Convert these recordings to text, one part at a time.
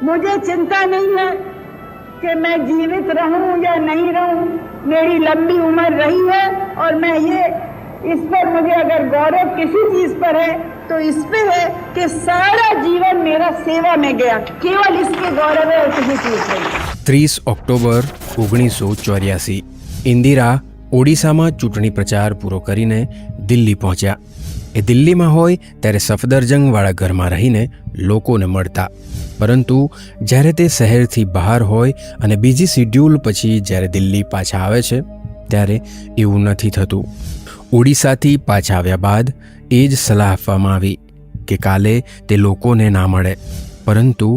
मुझे चिंता नहीं है कि मैं जीवित रहूं या नहीं रहूं, मेरी लंबी उम्र रही है और मैं ये इस पर मुझे अगर गौरव किसी चीज पर है तो इस पे है कि सारा जीवन मेरा सेवा में गया, केवल इसके गौरव है और किसी चीज नहीं। 30 ઓક્ટોબર 1984 ઇન્દિરા ઓડિશામાં ચૂંટણી પ્રચાર પૂરો કરીને દિલ્હી પહોંચ્યા. એ દિલ્હીમાં હોય ત્યારે સફદરજંગવાળા ઘરમાં રહીને લોકોને મળતા, પરંતુ જ્યારે તે શહેરથી બહાર હોય અને બીજી શિડ્યુલ પછી જ્યારે દિલ્હી પાછા આવે છે ત્યારે એવું નથી થતું. ઓડિશાથી પાછા આવ્યા બાદ એ જ સલાહ આપવામાં આવી કે કાલે તે લોકોને ના મળે, પરંતુ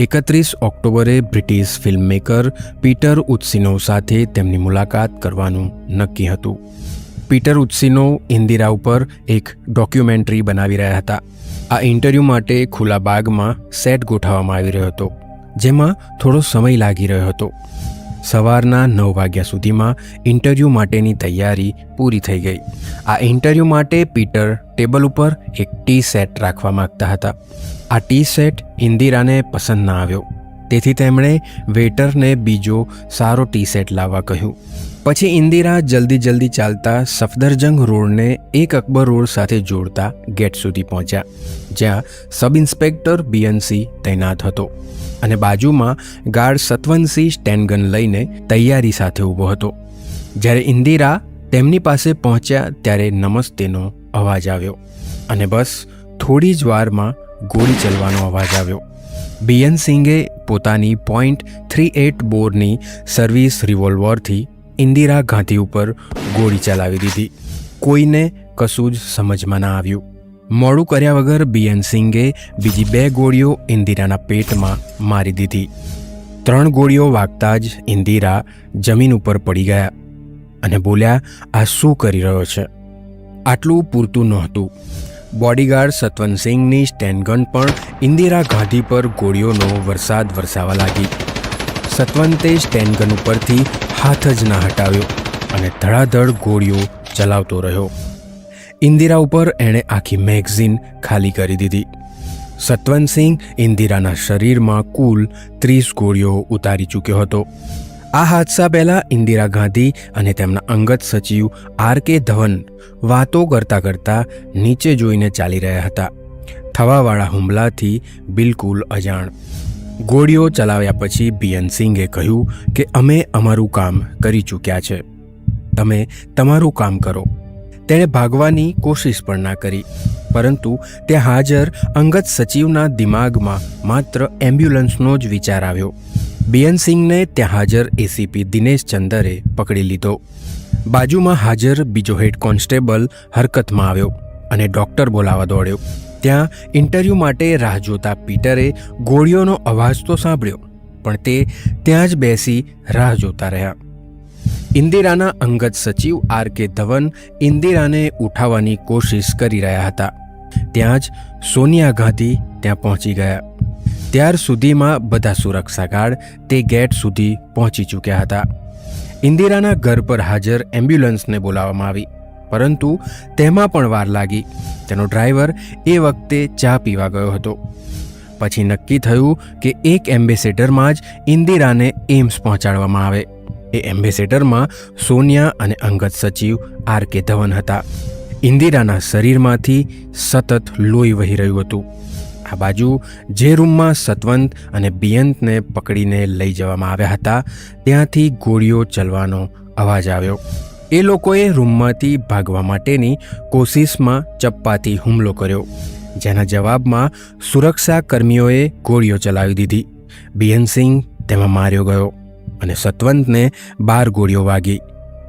31 ઓક્ટોબરે બ્રિટિશ ફિલ્મમેકર પીટર ઉત્સિનોવ સાથે તેમની મુલાકાત કરવાનું નક્કી હતું. પીટર ઉત્સિનોવ ઇન્દિરા ઉપર એક ડોક્યુમેન્ટરી બનાવી રહ્યા હતા. આ ઇન્ટરવ્યૂ માટે ખુલ્લા બાગમાં સેટ ગોઠવવામાં આવી રહ્યો હતો, જેમાં થોડો સમય લાગી રહ્યો હતો. સવારના 9 વાગ્યા સુધીમાં ઇન્ટરવ્યૂ માટેની તૈયારી પૂરી થઈ ગઈ. આ ઇન્ટરવ્યૂ માટે પીટર ટેબલ ઉપર એક ટી સેટ રાખવા માગતા હતા. આ ટી સેટ ઇન્દિરાને પસંદ ના આવ્યો, તેથી તેમણે વેટરને બીજો સારો ટી સેટ લાવવા કહ્યું. પછી ઇન્દિરા જલ્દી ચાલતા સફદરજંગ રોડને એક અકબર રોડ સાથે જોડતા ગેટ સુધી પહોંચ્યા, જ્યાં સબ ઇન્સ્પેક્ટર બીએનસી તૈનાત હતો અને બાજુમાં ગાર્ડ સતવંતસિંહ સ્ટેનગન લઈને તૈયારી સાથે ઊભો હતો. જ્યારે ઇન્દિરા તેમની પાસે પહોંચ્યા ત્યારે નમસ્તેનો અવાજ આવ્યો અને બસ થોડી જ વારમાં ગોળી ચલવાનો અવાજ આવ્યો. બીએનસિંઘે પોતાની .38 બોરની સર્વિસ રિવોલ્વરથી ઇન્દિરા ગાંધી ઉપર ગોળી ચલાવી દીધી. કોઈને કશું જ સમજમાં ના આવ્યું. મોડું કર્યા વગર બીએનસિંઘે બીજી 2 ગોળીઓ ઇન્દિરાના પેટમાં મારી દીધી. 3 ગોળીઓ વાગતા જ ઇન્દિરા જમીન ઉપર પડી ગયા અને બોલ્યા, આ શું કરી રહ્યો છે? આટલું પૂરતું નહોતું. બોડીગાર્ડ સતવંતસિંહની સ્ટેનગન પણ ઇન્દિરા ગાંધી પર ગોળીઓનો વરસાદ વરસાવવા લાગી. સતવંતે સ્ટેનગન ઉપરથી હાથ જ ના હટાવ્યો અને ધડાધડ ગોળીઓ ચલાવતો રહ્યો. ઇન્દિરા ઉપર એણે આખી મેગઝીન ખાલી કરી દીધી. સતવંતસિંહ ઇન્દિરાના શરીરમાં કુલ 30 ગોળીઓ ઉતારી ચૂક્યો હતો. આ હાદસા પહેલાં ઇન્દિરા ગાંધી અને તેમના અંગત સચિવ આર.કે. ધવન વાતો કરતાં નીચે જોઈને ચાલી રહ્યા હતા, થવાવાળા હુમલાથી બિલકુલ અજાણ. ગોળીઓ ચલાવ્યા પછી બીએનસિંઘે કહ્યું કે અમે અમારું કામ કરી ચૂક્યા છે, તમે તમારું કામ કરો. તેણે ભાગવાની કોશિશ પણ ના કરી, પરંતુ ત્યાં હાજર અંગત સચિવના દિમાગમાં માત્ર એમ્બ્યુલન્સનો જ વિચાર આવ્યો. બીએનસિંઘને ત્યાં હાજર એસીપી દિનેશ ચંદરે પકડી લીધો. બાજુમાં હાજર બીજો હેડ કોન્સ્ટેબલ હરકતમાં આવ્યો અને ડૉક્ટર બોલાવવા દોડ્યો. ત્યાં ઇન્ટરવ્યૂ માટે રાહ જોતા પીટરે ગોળીઓનો અવાજ તો સાંભળ્યો, પણ તે ત્યાં જ બેસી રાહ જોતા રહ્યા. ઇન્દિરાના અંગત સચિવ આર.કે. ધવન ઇન્દિરાને ઉઠાવવાની કોશિશ કરી રહ્યા હતા. ત્યાં જ સોનિયા ગાંધી ત્યાં પહોંચી ગયા. ત્યાર સુધીમાં બધા સુરક્ષા ગાર્ડ તે ગેટ સુધી પહોંચી ચૂક્યા હતા. ઇન્દિરાના ઘર પર હાજર એમ્બ્યુલન્સને બોલાવવામાં આવી, પરંતુ તેમાં પણ વાર લાગી. તેનો ડ્રાઈવર એ વખતે ચા પીવા ગયો હતો. પછી નક્કી થયું કે એક એમ્બેસેડરમાં જ ઇન્દિરાને એમ્સ પહોંચાડવામાં આવે. એ એમ્બેસેડરમાં સોનિયા અને અંગત સચિવ આર.કે. ધવન હતા. ઇન્દિરાના શરીરમાંથી સતત લોહી વહી રહ્યું હતું. આ બાજુ જે રૂમમાં સતવંત અને બીએનને પકડીને લઈ જવામાં આવ્યા હતા ત્યાંથી ગોળીઓ ચલવાનો અવાજ આવ્યો. એ લોકોએ રૂમમાંથી ભાગવા માટેની કોશિશમાં ચપ્પાથી હુમલો કર્યો, જેના જવાબમાં સુરક્ષા કર્મીઓએ ગોળીઓ ચલાવી દીધી. બીએનસિંઘ તેમાં માર્યો ગયો અને સતવંતને 12 ગોળીઓ વાગી,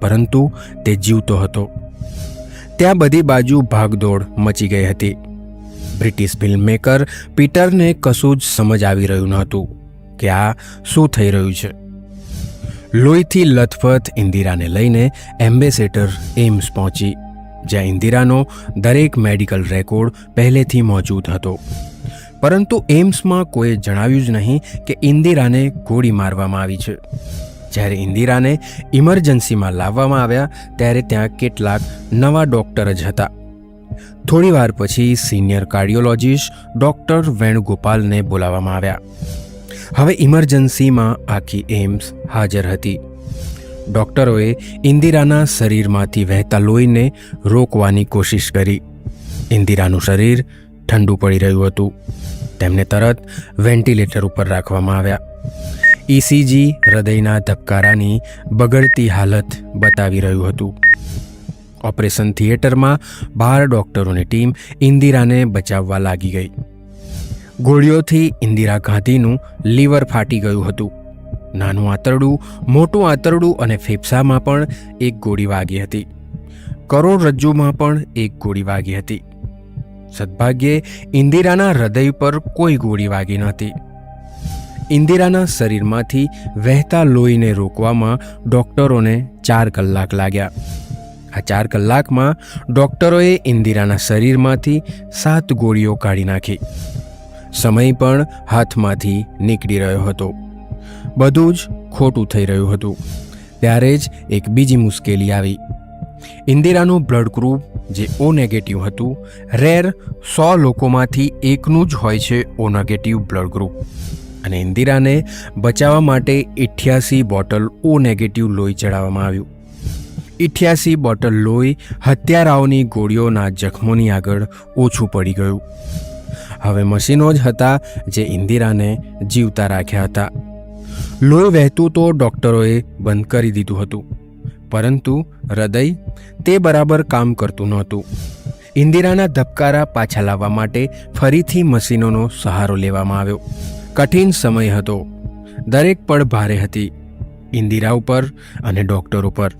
પરંતુ તે જીવતો હતો. ત્યાં બધી બાજુ ભાગદોડ મચી ગઈ હતી. બ્રિટિશ ફિલ્મમેકર પીટરને કશું જ સમજ આવી રહ્યું નહોતું કે આ શું થઈ રહ્યું છે. લોહીથી લથપથ ઇન્દિરાને લઈને એમ્બેસેડર એમ્સ પહોંચી, જ્યાં ઇન્દિરાનો દરેક મેડિકલ રેકોર્ડ પહેલેથી મોજૂદ હતો. પરંતુ એમ્સમાં કોઈએ જણાવ્યું જ નહીં કે ઇન્દિરાને ગોળી મારવામાં આવી છે. જ્યારે ઇન્દિરાને ઇમરજન્સીમાં લાવવામાં આવ્યા ત્યારે ત્યાં કેટલાક નવા ડૉક્ટર જ હતા. થોડીવાર પછી સિનિયર કાર્ડિયોલોજિસ્ટ ડૉક્ટર વેણુગોપાલને બોલાવવામાં આવ્યા. હવે ઇમરજન્સીમાં આખી એમ્સ હાજર હતી. ડૉક્ટરોએ ઇન્દિરાના શરીરમાંથી વહેતા લોહીને રોકવાની કોશિશ કરી. ઇન્દિરાનું શરીર ઠંડુ પડી રહ્યું હતું. તેમને તરત વેન્ટિલેટર ઉપર રાખવામાં આવ્યા. ઇસીજી હૃદયના ધબકારાની બગડતી હાલત બતાવી રહ્યું હતું. ઓપરેશન થિયેટરમાં 12 ડૉક્ટરોની ટીમ ઇન્દિરાને બચાવવા લાગી ગઈ. ગોળીઓથી ઇન્દિરા ગાંધીનું લીવર ફાટી ગયું હતું. નાનું આંતરડું, મોટું આંતરડું અને ફેફસામાં પણ એક ગોળી વાગી હતી. કરોડરજ્જુમાં પણ એક ગોળી વાગી હતી. સદભાગ્યે ઇન્દિરાના હૃદય પર કોઈ ગોળી વાગી નહોતી. ઇન્દિરાના શરીરમાંથી વહેતા લોહીને રોકવામાં ડૉક્ટરોને 4 કલાક લાગ્યા. આ 4 કલાકમાં ડૉક્ટરોએ ઇન્દિરાના શરીરમાંથી 7 ગોળીઓ કાઢી નાખી. સમય પણ હાથમાંથી નીકળી રહ્યો હતો. બધું જ ખોટું થઈ રહ્યું હતું. ત્યારે જ એક બીજી મુશ્કેલી આવી. ઇન્દિરાનું બ્લડ ગ્રુપ જે O નેગેટિવ હતું, રેર 100 લોકોમાંથી એકનું જ હોય છે O નેગેટિવ બ્લડ ગ્રુપ. અને ઇન્દિરાને બચાવવા માટે 88 બોટલ O નેગેટિવ લોહી ચડાવવામાં આવ્યું. 88 બોટલ લોહી હત્યારાઓની ગોળીઓના જખમોની આગળ ઓછું પડી ગયું. હવે મશીનો જ હતા જે ઇન્દિરાને જીવતા રાખ્યા હતા. લોહી વહેતું તો ડૉક્ટરોએ બંધ કરી દીધું હતું, પરંતુ હૃદય તે બરાબર કામ કરતું નહોતું. ઇન્દિરાના ધબકારા પાછા લાવવા માટે ફરીથી મશીનોનો સહારો લેવામાં આવ્યો. કઠિન સમય હતો. દરેક પળ ભારે હતી, ઇન્દિરા ઉપર અને ડૉક્ટર ઉપર.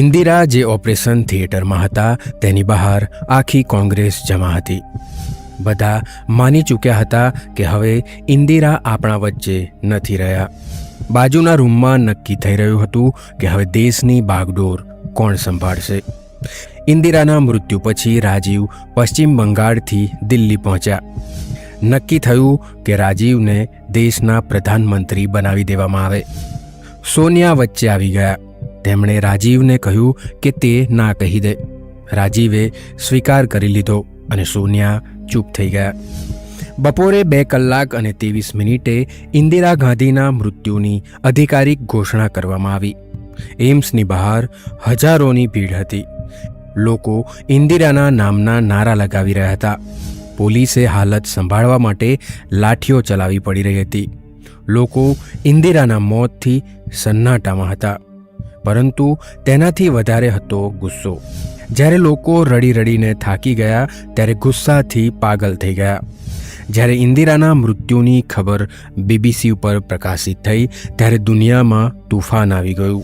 ઇન્દિરા જે ઓપરેશન થિયેટરમાં હતા તેની બહાર આખી કોંગ્રેસ જમા હતી. બધા માની ચૂક્યા હતા કે હવે ઇન્દિરા આપણા વચ્ચે નથી રહ્યા. બાજુના રૂમમાં નક્કી થઈ રહ્યું હતું કે હવે દેશની બાગડોર કોણ સંભાળશે. ઇન્દિરાના મૃત્યુ પછી રાજીવ પશ્ચિમ બંગાળથી દિલ્હી પહોંચ્યા. નક્કી થયું કે રાજીવને દેશના પ્રધાનમંત્રી બનાવી દેવામાં આવે. સોનિયા વચ્ચે આવી ગયા. તેમણે રાજીવને કહ્યું કે તે ના કહી દે. રાજીવે સ્વીકાર કરી લીધો અને સોનિયા ચૂપ થઈ ગયા. બપોરે 2 કલાક અને 23 મિનિટે ઇન્દિરા ગાંધીના મૃત્યુની અધિકારિક ઘોષણા કરવામાં આવી. એમ્સની બહાર હજારોની ભીડ હતી. લોકો ઇન્દિરાના નામના નારા લગાવી રહ્યા હતા. પોલીસે હાલત સંભાળવા માટે લાઠીઓ ચલાવી પડી રહી હતી. લોકો ઇન્દિરાના મોતથી સન્નાટામાં હતા, પરંતુ તેનાથી વધારે હતો ગુસ્સો. જ્યારે લોકો રડી રડીને થાકી ગયા ત્યારે ગુસ્સાથી પાગલ થઈ ગયા. જ્યારે ઇન્દિરાના મૃત્યુની ખબર BBC ઉપર પ્રકાશિત થઈ ત્યારે દુનિયામાં તૂફાન આવી ગયું.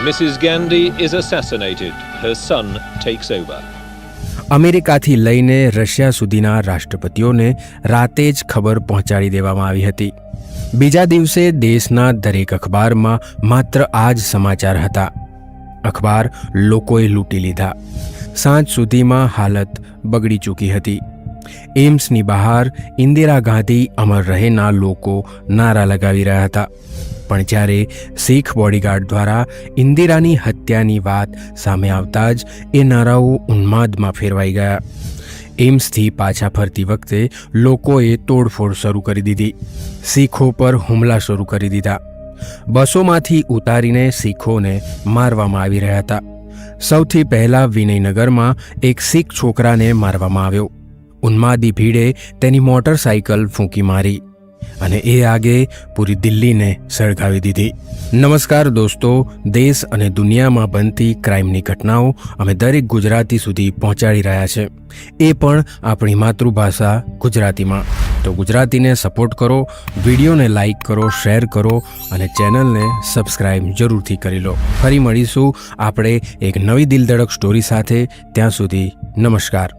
Mrs. Gandhi is assassinated. Her son takes over. અમેરિકાથી લઈને રશિયા સુધીના રાષ્ટ્રપતિઓને રાતે જ ખબર પહોંચાડી દેવામાં આવી હતી. બીજા દિવસે દેશના દરેક અખબારમાં માત્ર આ જ સમાચાર હતા. અખબાર લોકોએ લૂંટી લીધા. સાંજ સુધીમાં હાલત બગડી ચૂકી હતી. એમ્સની બહાર ઇન્દિરા ગાંધી અમર રહેના લોકો નારા લગાવી રહ્યા હતા. પણ જ્યારે શીખ બોડીગાર્ડ દ્વારા ઇન્દિરાની હત્યાની વાત સામે આવતા જ એ નારાઓ ઉન્માદમાં ફેરવાઈ ગયા. એમ્સથી પાછા ફરતી વખતે લોકોએ તોડફોડ શરૂ કરી દીધી. શીખો પર હુમલા શરૂ કરી દીધા. બસોમાંથી ઉતારીને શીખોને મારવામાં આવી રહ્યા હતા. સૌથી પહેલાં વિનયનગરમાં એક શીખ છોકરાને મારવામાં આવ્યો. ઉન્માદી ભીડે તેની મોટરસાઇકલ ફૂંકી મારી અને એ આગે પૂરી દિલ્હીને સળગાવી દીધી. નમસ્કાર દોસ્તો, દેશ અને દુનિયામાં બનતી ક્રાઇમની ઘટનાઓ અમે દરેક ગુજરાતી સુધી પહોંચાડી રહ્યા છે, એ પણ આપણી માતૃભાષા ગુજરાતીમાં. તો ગુજરાતીને સપોર્ટ કરો, વિડીયોને લાઇક કરો, શેર કરો અને ચેનલને સબસ્ક્રાઇબ જરૂરથી કરી લો. ફરી મળીશું આપણે એક નવી દિલધડક સ્ટોરી સાથે. ત્યાં સુધી નમસ્કાર.